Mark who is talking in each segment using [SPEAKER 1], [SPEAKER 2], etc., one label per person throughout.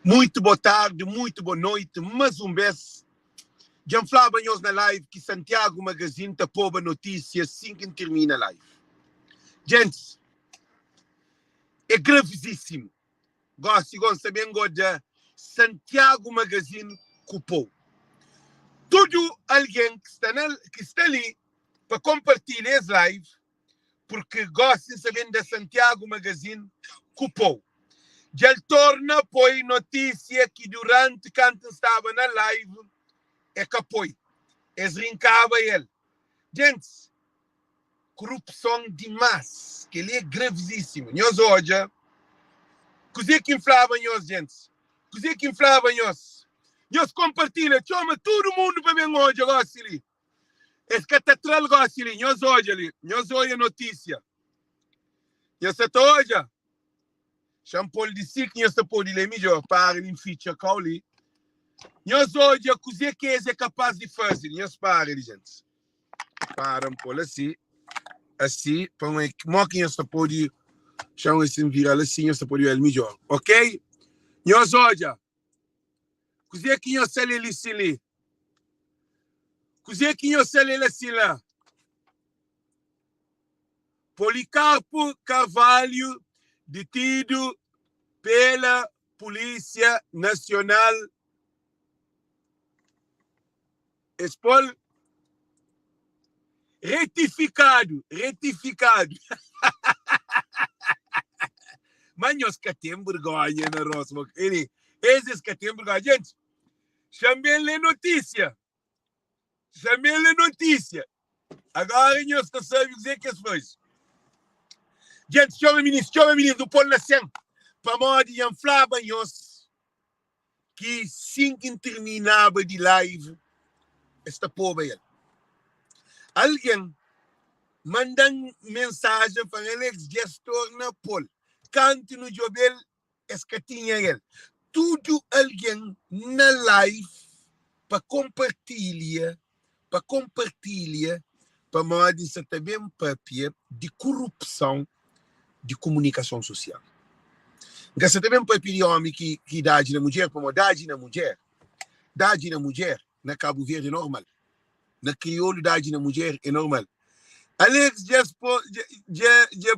[SPEAKER 1] Muito boa tarde, muito boa noite, mais um vez. Já falávamos na live que Santiago Magazine está pondo notícias assim que termina a live. Gente, é gravíssimo. Gosto de saber agora Santiago Magazine cupou. Todo alguém que está ali para compartilhar as lives, porque gosta de saber da Santiago Magazine cupou. Já ele torna foi notícia que durante quando estava na live é que apoio. Esrincava ele. Gente, corrupção demais, que ele é gravíssimo. Nós hoje, coisa que inflava nós, gente. Coisa que inflava nós. Nós compartilha, chama todo mundo para ver hoje, gosto ali. Esse catedral gosto ali, nós hoje ali. Nós hoje a notícia. Nós até hoje. Champol de si que nós pode ler melhor para ele ficha cauli. Nós hoje a coisa que é capaz de fazer, nós para ele, gente. Para um pouco assim, para um que nós pode chamar esse viral assim, nós pode ver melhor, ok? Nós hoje, coisa que nós sale ali sim, coisa que nós sale ali sim lá. Policarpo Carvalho detido pela Polícia Nacional Espol retificado. Mas nós que temos vergonha na Rosmo. Esses que temos vergonha. Gente, chamei-lhe notícia. Agora nós não sabemos dizer que faz. Gente, chama-me do Polo Nação. Para modo de inflava nós que cinco interminável de live esta pobre ele. Alguém manda mensagem para ele, gestor na Polo. Cante no jobel, escatinha ele. Tudo alguém na live para compartilhar, para modo de ser também papel de corrupção de comunicação social. Você também pode pedir homem que idade na mulher, como idade na mulher, na Cabo Verde é normal, na crioulo idade na mulher é normal. Alex já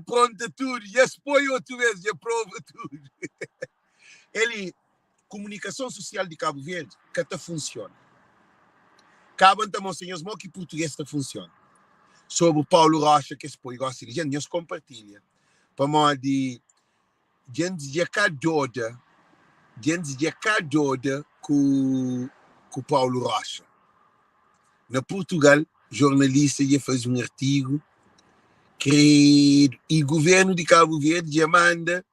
[SPEAKER 1] pronta tudo, já expõe outra vez, já prova tudo. Ele, comunicação social de Cabo Verde, que está funciona. Cabo então, senhores, mas que português está funciona. Sobre o Paulo Rocha, que expõe, gosta de gente, nós compartilha. Para modo de gente de cadoda com o Paulo Rocha. Na Portugal, jornalista ia fazer um artigo que o governo de Cabo Verde já manda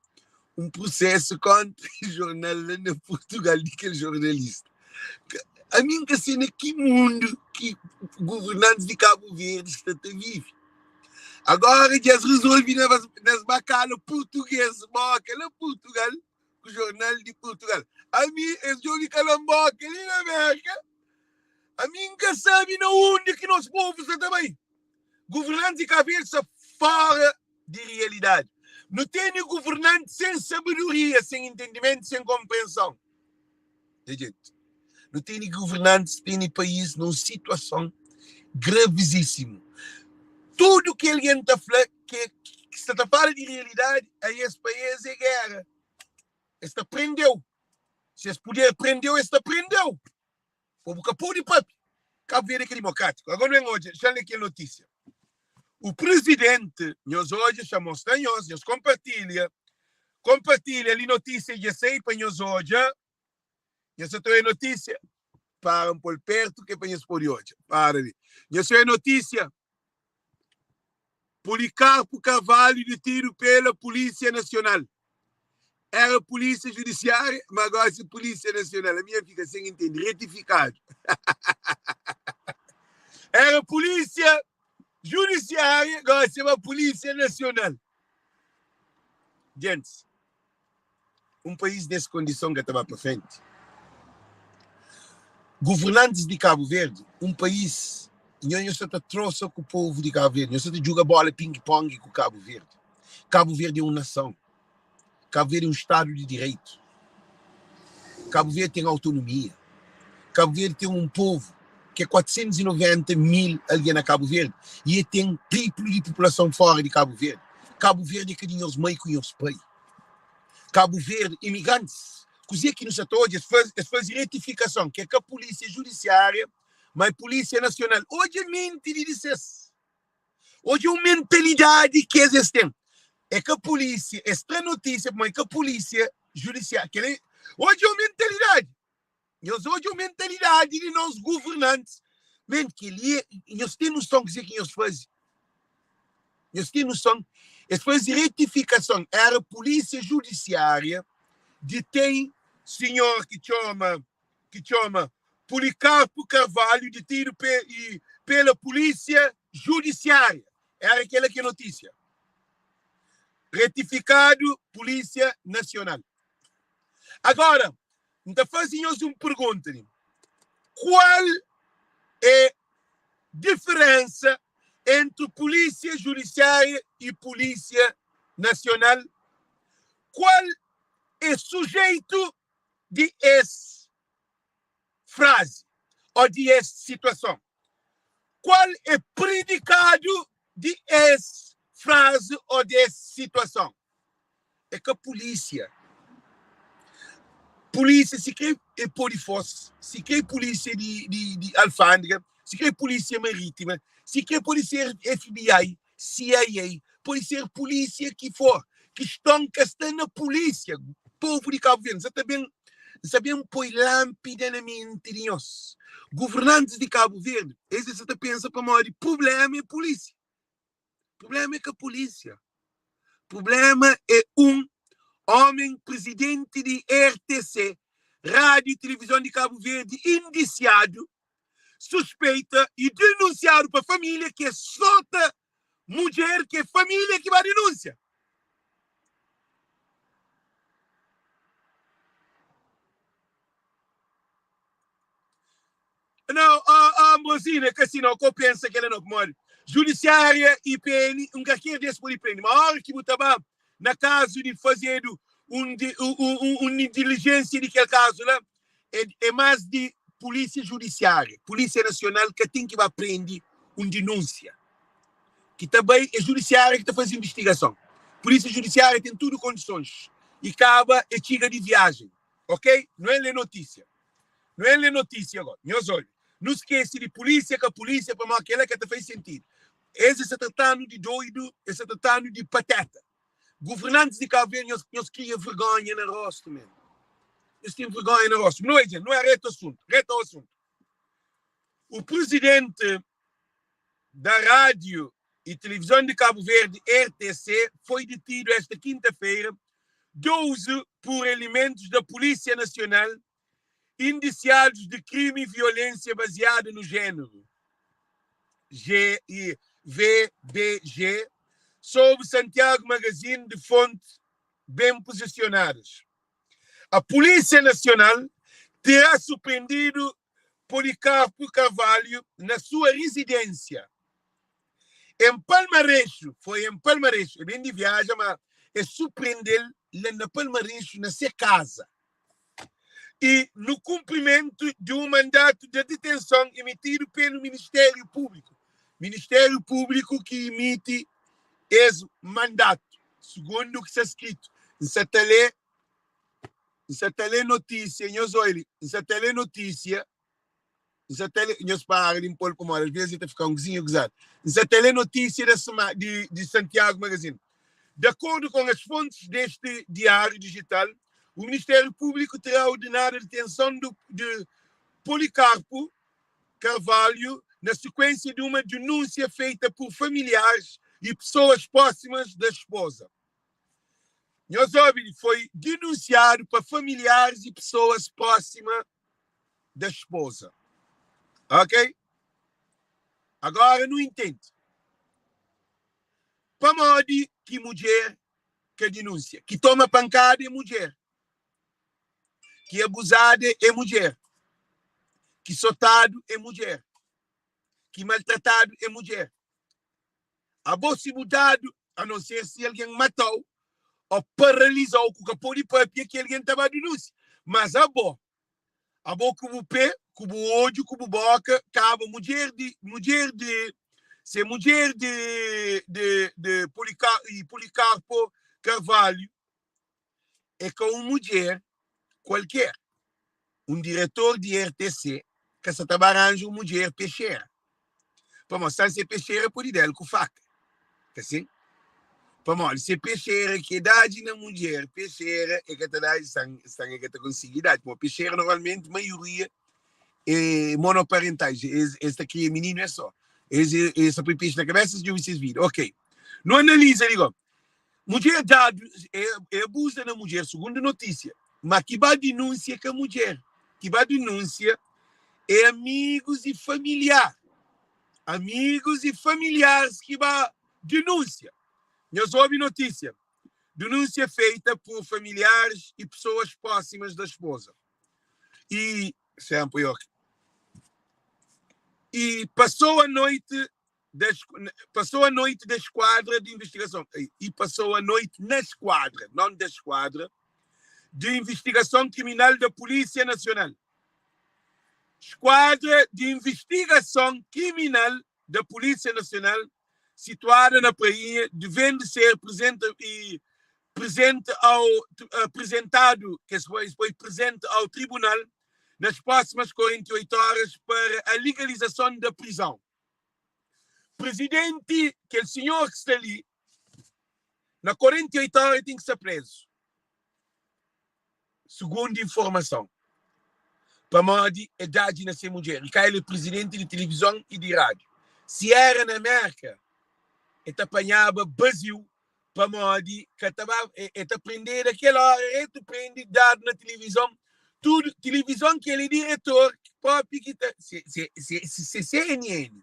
[SPEAKER 1] um processo contra o jornal na Portugal daquele jornalista. A mim que assim, que mundo que governantes de Cabo Verde estão a viver. Agora já se resolve nas bacanas portuguesas, na Portugal, o jornal de Portugal. A mim, esse jogo de Calamboca ali na América, a mim que sabe na onde que nós povos também. Governantes de cabeça fora de realidade. Não tem governante sem sabedoria, sem entendimento, sem compreensão. Não tem governantes, tem país numa situação gravíssima. Tudo que alguém está falando, que está falando de realidade, aí esse país é guerra. Este prendeu. Se esse poder prendeu, este prendeu. O capô de papo. Cabo Verde é democrático. Agora não é hoje, já aqui a notícia. O presidente, nós hoje chamamos nós compartilha ali notícia de sei para nós hoje. Nós tem notícia para um pouco perto que para nós por hoje. Para ali. Nós tem notícia. Policarpo Carvalho detido pela Polícia Nacional. Era a Polícia Judiciária, mas agora é a Polícia Nacional. A minha fica sem entender, retificado. Era a Polícia Judiciária, agora é a Polícia Nacional. Gente, um país nessa condição que estava para frente. Governantes de Cabo Verde, um país... Nós só trouxe com o povo de Cabo Verde. Nós só joga bola ping-pong com Cabo Verde. Cabo Verde é uma nação. Cabo Verde é um Estado de Direito. Cabo Verde tem autonomia. Cabo Verde tem um povo que é 490 mil ali na Cabo Verde. E ele tem triplo de população fora de Cabo Verde. Cabo Verde é que tem os mães com os pais. Cabo Verde, imigrantes. Cozinha que nos atores, eles fazem retificação, que é que a polícia judiciária, mas a polícia nacional. Hoje é mentira de vocês. Hoje é uma mentalidade que eles têm. É que a polícia, esta notícia, mas que a polícia judiciária, hoje é uma mentalidade. Hoje é uma mentalidade de nós governantes. Men, que eles têm noção de que eles fazem. Eles têm noção. Eles fazem retificação. Era a polícia judiciária de tem senhor que chama Policarpo Carvalho detido pela polícia judiciária. Era aquela que é notícia. Retificado, Polícia Nacional. Agora, então fazemos uma pergunta. Qual é a diferença entre Polícia Judiciária e Polícia Nacional? Qual é o sujeito de essa frase ou de essa situação? Qual é o predicado de essa frase ou dessa situação? É que a polícia se quer polifosse, se quer polícia de alfândega, se quer polícia marítima, se quer polícia FBI, CIA, pode ser polícia que for, que estão na polícia, povo de Cabo Verde, sabem pôr lâmpada na mente de nós. Governantes de Cabo Verde, eles você pensa para mim, o problema é a polícia. O problema é que a polícia. O problema é homem presidente de RTC, Rádio e Televisão de Cabo Verde, indiciado, suspeita e denunciado para a família que é solta mulher, que é família que vai denúncia. Não, a mocinha que assim não compensa que ela não morre. Judiciária e PN, qualquer desse por PN. Mas a hora que você estava na caso de fazer uma diligência de aquele caso lá, é mais de polícia judiciária, polícia nacional que tem que aprender uma denúncia. Que também é judiciária que está fazendo investigação. Polícia judiciária tem tudo condições. E acaba e tira de viagem. Ok? Não é ler notícia. Não é ler notícia agora. Meus olhos. Não esquece de polícia, que a polícia, para aquela que te faz sentido. Esse se tratando de doido, esse se tratando de pateta. Governantes de Cabo Verde, eles criam vergonha no rosto, mesmo. Eles têm vergonha no rosto. Não é reto ao assunto. O presidente da Rádio e Televisão de Cabo Verde, RTC, foi detido esta quinta-feira, 12 por elementos da Polícia Nacional, indiciados de crime e violência baseada no gênero, VBG, sob Santiago Magazine de fontes bem posicionadas. A Polícia Nacional terá surpreendido Policarpo Carvalho na sua residência em Palmarejo. Foi em Palmarejo, é bem de viagem, mas é surpreender na Palmarejo, na sua casa. E no cumprimento de um mandato de detenção emitido pelo Ministério Público. Ministério Público que emite esse mandato, segundo o que está escrito. Nessa telenotícia, nós paramos um pouco mais, às vezes está ficando gozado. Nessa telenotícia de Santiago Magazine. De acordo com as fontes deste diário digital, o Ministério Público terá ordenado a detenção de Policarpo Carvalho na sequência de uma denúncia feita por familiares e pessoas próximas da esposa. Nhosobi foi denunciado por familiares e pessoas próximas da esposa. Ok? Agora, não entendo. Para modo que mulher que denuncia, que toma pancada é mulher. Que abusada é mulher, que sotado é mulher, que maltratado é mulher. A possibilidade, a não ser se alguém matou ou paralisou com o capô de papel que alguém estava a denúncia. Mas a boa como pé, como ódio, como boca, cabo mulher de se mulher de Policarpo Carvalho é com uma mulher qualquer, diretor de RTC, que se trabalha uma mulher peixeira. Para mostrar se peixeira por ideia com faca. Assim? Para mostrar se peixeira que idade na mulher, peixeira é que a idade está que conseguir idade. Como peixeira normalmente a maioria monoparentais. Esta aqui é menino é só. Essa põe peixe na cabeça de vocês viram. Ok. Não analisa, digo. Mulher dado é abuso na mulher, segundo notícia. Mas que vai denúncia com a mulher? Que vai denúncia é amigos e familiares. Amigos e familiares que vai denúncia. Nós ouvimos notícia. Denúncia feita por familiares e pessoas próximas da esposa. E sempre e passou a noite da esquadra de investigação. E passou a noite na esquadra, não da esquadra, de investigação criminal da Polícia Nacional. Esquadra de investigação criminal da Polícia Nacional, situada na praia, devendo ser apresentado, que foi presente ao tribunal nas próximas 48 horas para a legalização da prisão. Presidente, que é o senhor que está ali, na 48 horas tem que ser preso. Segundo informação. Para modo a idade na ser mulher. E ele é presidente de televisão e de rádio. Se era na América, ele apanhava Brasil para modo que ele aprender aquela hora, ele aprende dado na televisão. Tudo, televisão que ele é diretor, próprio que se CNN,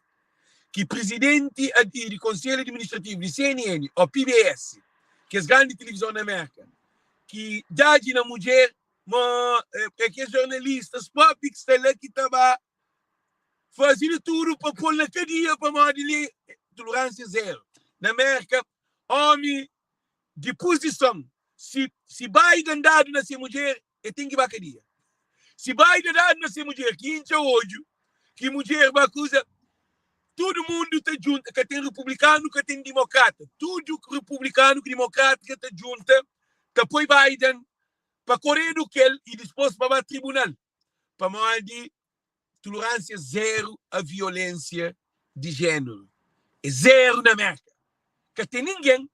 [SPEAKER 1] que presidente do Conselho Administrativo de CNN, ou PBS, que é a grande televisão na América, que dá na mulher, que é jornalistas próprios que estão lá, que estava fazendo tudo para pôr na cadeia, para modelar tolerância zero. Na América, homem de posição, se Biden dado na sua mulher, ele tem que ir para a cadeia. Se Biden dado na sua mulher, que enche o ódio, que mulher vai acusar, todo mundo está junto, que tem republicano, que tem democrata. Tudo republicano e democrata que está junto, que apoia Biden, para correr do que ele e depois para o tribunal. Para mais de tolerância zero à violência de gênero. É zero na América. Que tem ninguém.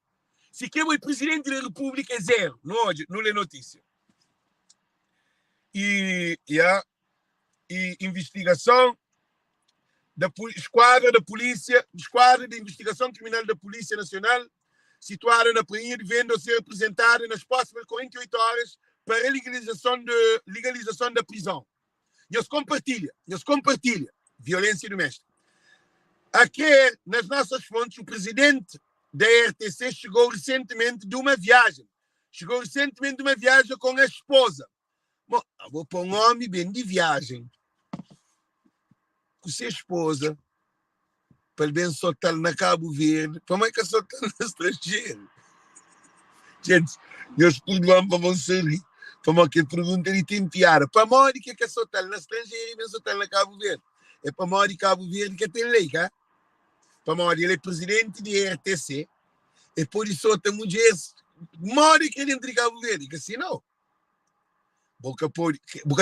[SPEAKER 1] Se quer o presidente da República, é zero. Não é notícia. E investigação da esquadra de investigação criminal da Polícia Nacional, situada na praia, devendo ser apresentada nas próximas 48 horas para a legalização da prisão. Nós compartilha violência doméstica. Aqui, nas nossas fontes, o presidente da RTC chegou recentemente de uma viagem. Com a esposa. Bom, eu vou para um homem bem de viagem. Com sua esposa. Para ele bem soltar na Cabo Verde. Como é que soltar no estrangeiro? Gente, meus problemas vão ser. Para que pergunta ele tem piada. Para morrer que é soltar no estrangeiro e bem soltar na Cabo Verde. É para morrer Cabo Verde que tem lei, cá? Para morrer, ele é presidente de RTC. E por isso outra mulher morre que ele entre Cabo Verde. Que assim não. Boca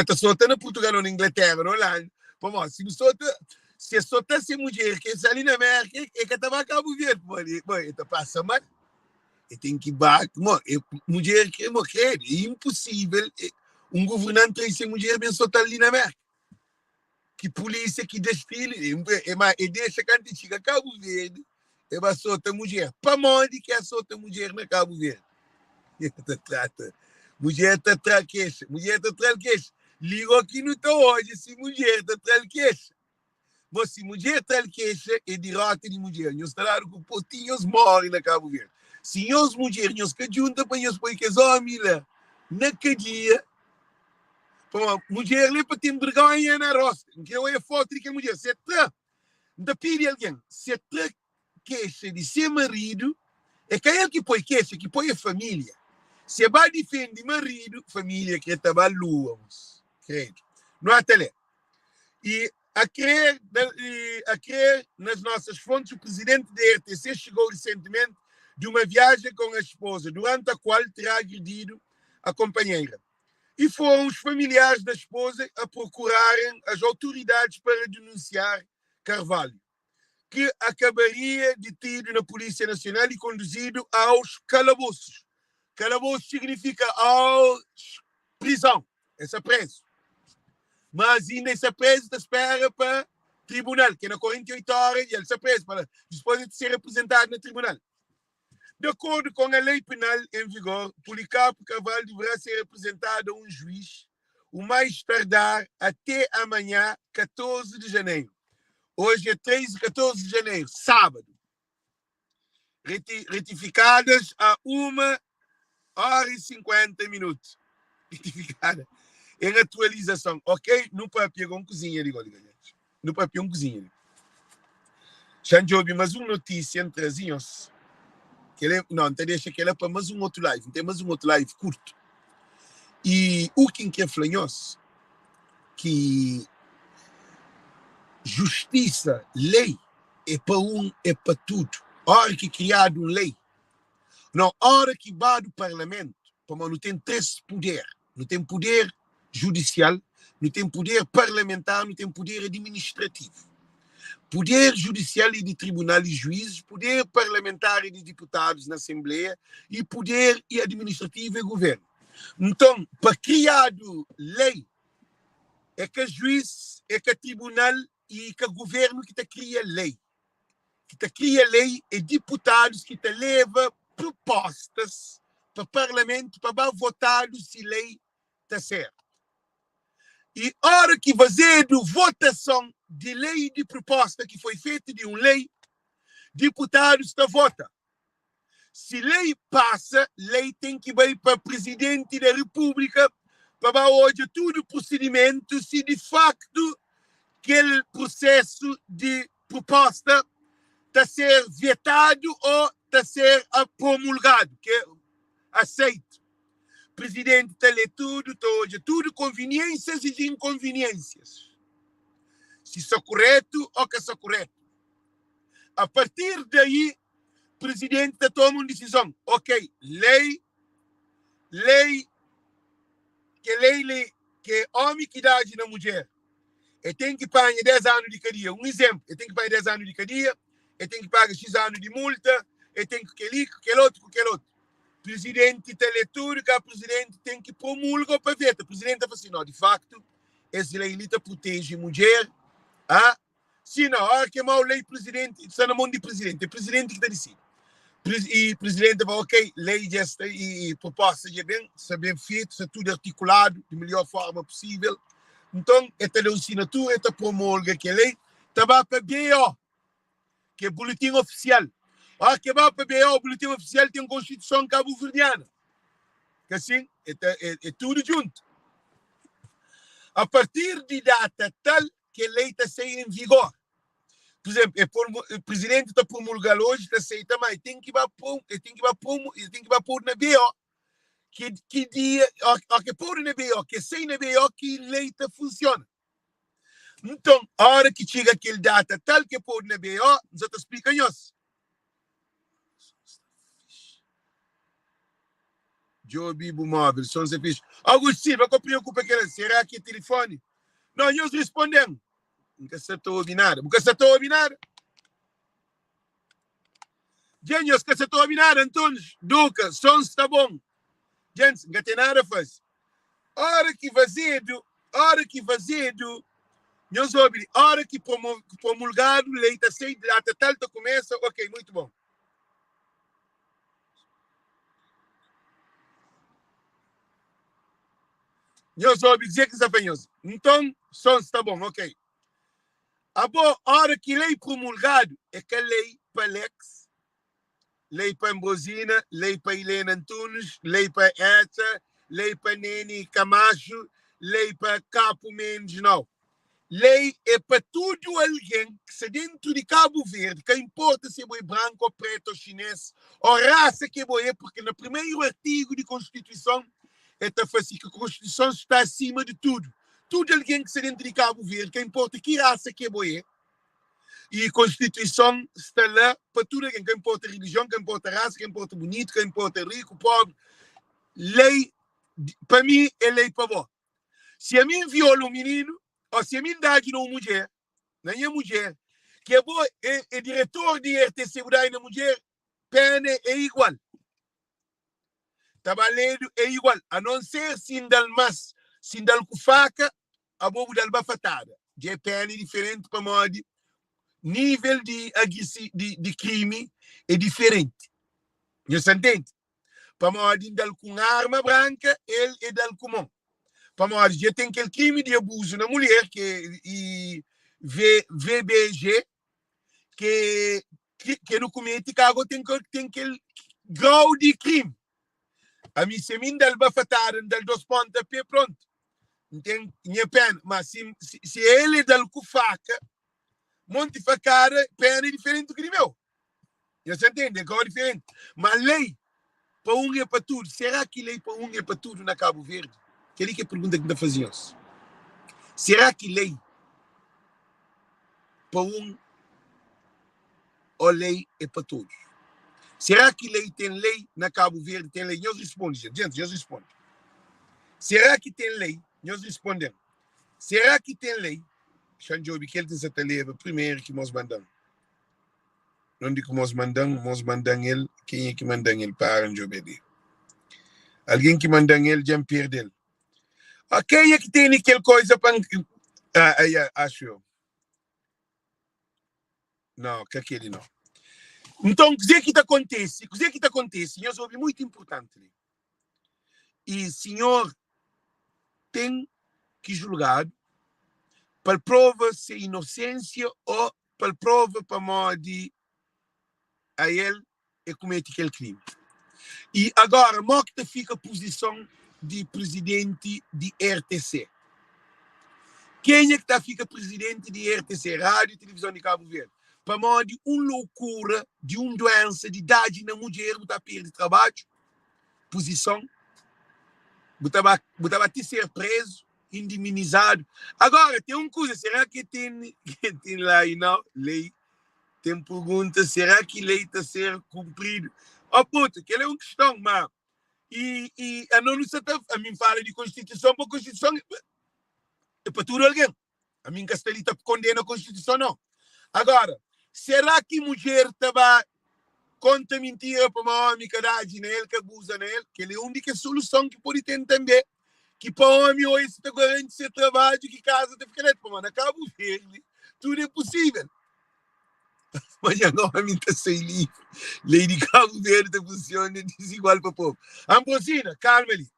[SPEAKER 1] está soltando Portugal ou na Inglaterra, na Holanda. Para se solta essa mulher que está ali na América, é que estava a Cabo Verde. Então passa mal. E tem que bater. Mulher que morrer. É impossível. Um governante tem essa mulher bem soltar ali na América. Que polícia que desfile. E deixa quando chega a Cabo Verde. E vai soltar mulher. Para onde que é solta mulher na Cabo Verde? Mulher está atrás queixa. Ligo aqui no teu hoje. Se mulher está atrás queixa. Mas se mulher está queixa, é derrota de mulher. Nós falaram que potinhos morrem na Cabo Verde. Se nós mulheres, nós que juntam para nós põe que os homens lá na cadeia. Mulher ali para ter vergonha na roça. Que eu é foto de que a mulher. Se está pedindo alguém. Se está queixa de ser marido, é que é ele que põe queixa, que põe a família. Se vai defender marido, família que estava lua, credo. Não há tele. E a crer nas nossas fontes, o presidente da RTC chegou recentemente de uma viagem com a esposa, durante a qual terá agredido a companheira. E foram os familiares da esposa a procurarem as autoridades para denunciar Carvalho, que acabaria detido na Polícia Nacional e conduzido aos calabouços. Calabouço significa prisão, essa preso. Mas ainda essa preso está espera para tribunal, que é na 48 horas e ele está preso para depois de ser representado no tribunal. De acordo com a lei penal em vigor, Policarpo Carvalho deverá ser representado a um juiz o mais tardar até amanhã, 14 de janeiro. Hoje é 13 e 14 de janeiro, sábado. Retificadas a 1h50. Retificada. Em atualização, ok? Não pode pegar uma cozinha, digo, não pode pegar uma cozinha. Xanjobi, mas uma notícia entre as inhos. Não, então deixa que ela é para mais um outro live. Tem mais um outro live curto. E o que é flanhoso, que justiça, lei, é para tudo. A hora que criado uma lei, não, a hora que vai do parlamento, como não tem três poderes, não tem poder judicial, não tem poder parlamentar, não tem poder administrativo. Poder judicial e de tribunal e juízes, poder parlamentar e de deputados na Assembleia, e poder e administrativo e governo. Então, para criar lei, é que juiz, é que tribunal e que governo que te cria lei. Que te cria lei é deputados que te leva propostas para o parlamento para votar se lei está certa. E a hora que fazer votação de lei de proposta que foi feita de uma lei, deputados está vota. Se lei passa, lei tem que ir para o presidente da República para hoje todo o procedimento se de facto aquele processo de proposta está a ser vetado ou está a ser promulgado, que é aceito. O presidente está a ler tudo conveniências e inconveniências. Se isso é correto ou que isso é correto. A partir daí, o presidente toma uma decisão. Ok, lei, que homem que dá na mulher, ele tem que pagar 10 anos de cadeia. Um exemplo, ele tem que pagar 10 anos de cadeia, ele tem que pagar X anos de multa, ele tem que aquele outro. O presidente teletura, que o presidente tem que promulgar para ver. O presidente fala assim, não, de facto, essa lei protege a mulher. Se não, a hora que é mau lei, presidente, está na mão do presidente. É o presidente que está decidindo. E o presidente fala, ok, lei desta e proposta é bem, está bem feito, está tudo articulado da melhor forma possível. Então, esta assinatura, esta promulga que a lei, está para BO, que é boletim oficial. A que vai para BO, o boletim oficial tem uma Constituição cabo-verdiana. Que assim, é tudo junto. A partir de data tal que a lei está saindo em vigor. Por exemplo, o presidente está promulgando hoje, está saindo também. Tem que pôr na BO. Que dia, que pôr na BO, que sai na BO, que a lei funciona. Então, a hora que chega aquele data tal que pôr na BO, já te explica isso. Joby móvel, são os fixe. Agostinho, vai preocupa que será que é telefone? Não, nós respondemos. Nunca se estou ouvindo nada. Gente, nunca se estou ouvindo nada, Antônio. Duca, som está bom. Gente, nunca tem nada a fazer. Hora que vazido, nós ouvimos, hora que promulgado, lei está sem data tal, começa, ok, muito bom. Nós ouvimos dizer que está bem. Então, som está bom, ok. A boa hora que lei promulgado é que a lei para Lex, lei para Ambrosina, lei para Helena Antunes, lei para Eta, lei para Neni Camacho, lei para Capo Mendes, não. Lei é para todo alguém que está dentro de Cabo Verde, que importa se é branco, preto, chinês, ou raça que é, porque no primeiro artigo da Constituição é que a Constituição está acima de tudo. Todo alguém que está dentro de Cabo Verde, que importa que raça que é, e a Constituição está lá para tudo alguém, que importa religião, que importa raça, que importa bonito, que importa rico, pobre. Lei, para mim, é lei para vós. Se a mim viola um menino, ou se a mim dá de uma mulher, não é mulher, que é diretor de RTC na mulher, pena é igual. Trabalhando é igual. A não ser sindal mas, sindal com faca, a bobo dal bafatada. De pena é diferente para modo, nível de crime é diferente. Você entende? Para modo dal com arma branca, ele é dal com mão. Para nós, já tem aquele crime de abuso na mulher, que é VBG, que no comete cago tem aquele grau de crime. A mim, se me dá bafatar, dá dois pontapés, pronto. Não tem minha pena. Mas se ele dá com faca, monte facada, pena é diferente do crime. Você entende? É grau diferente. Mas lei, para um é para tudo. Será que lei para um é para tudo na Cabo Verde? Que é a pergunta que nós fazíamos. Será que lei para um ou lei é para todos? Será que lei tem lei na Cabo Verde? Tem lei? Nós respondemos, gente, nós respondemos. Será que tem lei? Nós respondemos. Será que tem lei? Xanjobi, que ele tem essa leva primeiro que nós mandamos. Não digo que nós mandamos ele. Quem é que manda ele para Xanjobi? Alguém que manda ele já perde ele. Quem é que tem aquela coisa para... acho eu. Não, que aquele não. Então, o que acontece? O que acontece? Nós ouvimos muito importante. E o senhor tem que julgar para prova se inocência ou para prova para modo a ele comete aquele crime. E agora, como que fica a posição de presidente de RTC? Quem é que fica presidente de RTC, Rádio e Televisão de Cabo Verde? Para modo de uma loucura, de uma doença, de idade na mulher, você perde trabalho, posição, você vai ser preso, indemnizado. Agora, tem uma coisa, será que tem lá e não? Lei. Tem pergunta, será que lei está a ser cumprido? Puta, que é uma questão, mas... E a não a mim fala de Constituição, para a Constituição é para tudo alguém. A mim Castelita condena a Constituição, não. Agora, será que mulher estava conta mentira para uma homem que dá nele, que abusa nele? Que ele é a única solução que pode ter também. Que para homem hoje está garantindo ser trabalho, que casa está ficando. Mas acaba o verde, tudo é possível. Mas agora a mim está sem livre. Lei de Cabo Verde funciona desigual para o povo. Ambrosina, calma-lhe.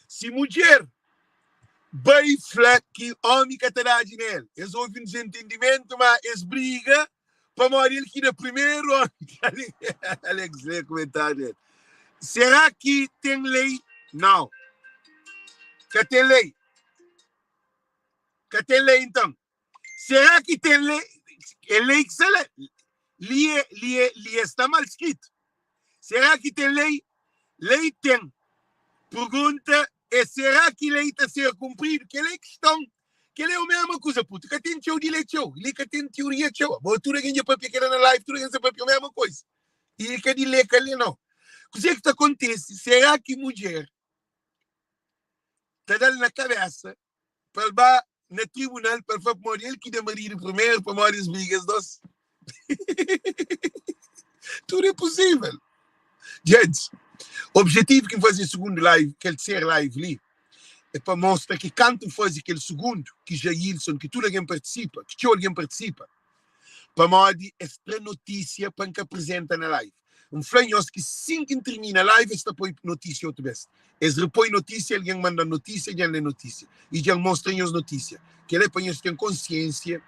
[SPEAKER 1] Se mulher bem flat que homem que está dando nele, eles ouvem desentendimento, mas eles brigam para morrer que no primeiro homem. Alex, lê o comentário dele. Será que tem lei? Não. Que tem lei? Então? Será que tem lei? É lei que lhe está mal escrito. Será que tem lei? Lei tem. Pergunta é, será que lei está a ser cumprido? Que lei questão? Que lei é a mesma coisa, puto. Que tem teu de lei teu. Lei que tem teoria teu. Boa, tu ganha papel que era na live, tu ganha papel, a mesma coisa. E que de lei que ali não. O que é que acontece? Será que mulher está dando na cabeça para levar no tribunal para fazer morrer que de marido primeiro para morrer as brigas dos? Tudo é possível. Gente, o objetivo que fazer segundo live, que terceiro live ali, é para mostrar que quando faz aquele segundo, que Jailson, que tudo alguém participa, que alguém participa, para modo esta notícia para que apresenta na live. Flanhos que assim que termina a live, está põe notícia outra vez. Eles repõem notícia, alguém manda notícia, alguém lê notícia. E já mostram as notícias. Que ele para ter consciência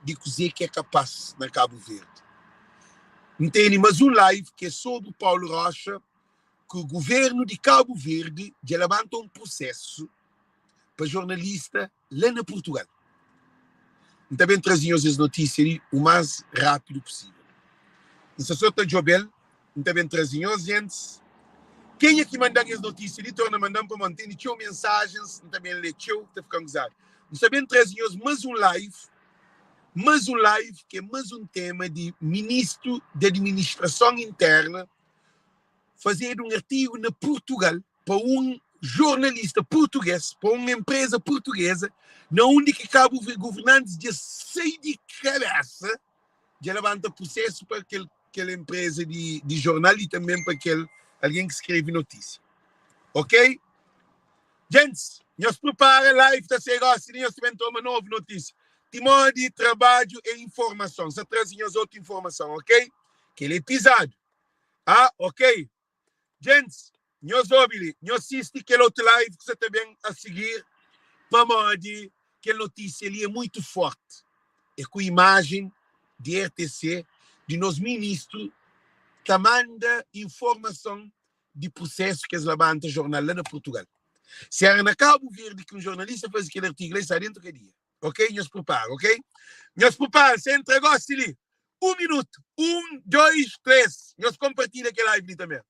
[SPEAKER 1] de que é capaz na Cabo Verde. Entende? Mas um live que é sobre Paulo Rocha, que o governo de Cabo Verde já levanta um processo para jornalista lá na Portugal. Também trazíamos as notícias o mais rápido possível. Nessa sorte de Jobel, também trazíamos gente. Quem é que manda as notícias? Ele torna mandando para manter, tinha mensagens, também leu, está ficando usado. Nós também trazíamos mais um live, que é mais um tema de ministro de administração interna, fazer um artigo na Portugal para um jornalista português, para uma empresa portuguesa, na única cabo governantes de sair de cabeça, de levantar processo para aquela empresa de jornal e também para alguém que escreve notícia. Ok? Gente, nós preparamos a live da Serra, se nós também tomamos uma nova notícia. Timão de trabalho e informação. Só trazemos outra informação, ok? Aquele episódio. Ok? Gente, nós ouvimos, nós assistimos aquele outro live que você também a seguir, para de que a notícia ali é muito forte. É com a imagem de RTC, de nos ministros, que manda informação de processo que eles levantam jornal lá na Portugal. Se era na Cabo Verde que um jornalista faz aquele artigo, ele está dentro do dia. Ok? Nós preparamos, ok? Nós preparamos, você entregou-se ali. 1 minuto. 1, 2, 3. Nós compartilhamos aquele live ali também.